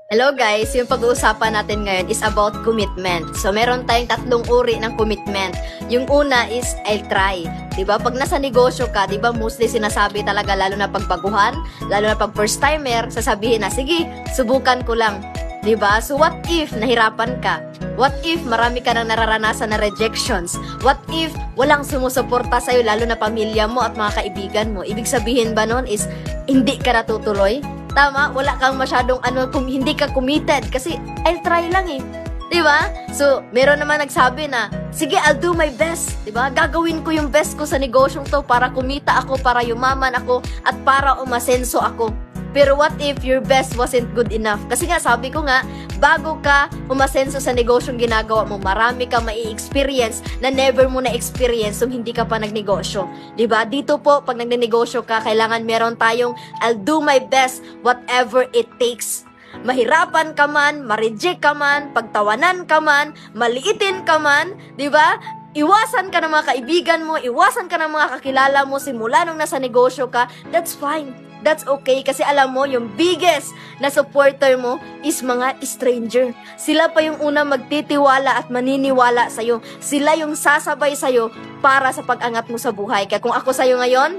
Hello guys, yung pag-uusapan natin ngayon is about commitment. So meron tayong tatlong uri ng commitment. Yung una is I'll try. 'Di ba? Pag nasa negosyo ka, 'di ba, mostly sinasabi talaga lalo na pag baguhan, lalo na pag first timer, sasabihin na sige, subukan ko lang. 'Di ba? So what if nahirapan ka? What if marami ka nang nararanasan na rejections? What if walang sumusuporta sa'yo, lalo na pamilya mo at mga kaibigan mo? Ibig sabihin ba nun is hindi ka natutuloy? Tama, wala kang masyadong hindi ka committed kasi I'll try lang eh. 'Di ba? So, meron naman nagsabi na, sige, I'll do my best, 'di ba? Gagawin ko yung best ko sa negosyong 'to para kumita ako, para yumaman ako at para umasenso ako. Pero what if your best wasn't good enough? Kasi nga, sabi ko nga, bago ka umasenso sa negosyong ginagawa mo, marami kang mai-experience na never mo na-experience kung hindi ka pa nagnegosyo. Diba? Dito po, pag nagnegosyo ka, kailangan meron tayong I'll do my best, whatever it takes. Mahirapan ka man, ma-reject ka man, pagtawanan ka man, maliitin ka man, diba? Iwasan ka ng mga kaibigan mo, iwasan ka ng mga kakilala mo simula nung nasa negosyo ka, that's fine. That's okay kasi alam mo, yung biggest na supporter mo is mga stranger. Sila pa yung una magtitiwala at maniniwala sa'yo. Sila yung sasabay sa'yo para sa pag-angat mo sa buhay. Kaya kung ako sa'yo ngayon,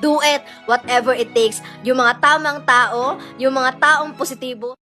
do it, whatever it takes. Yung mga tamang tao, yung mga taong positibo,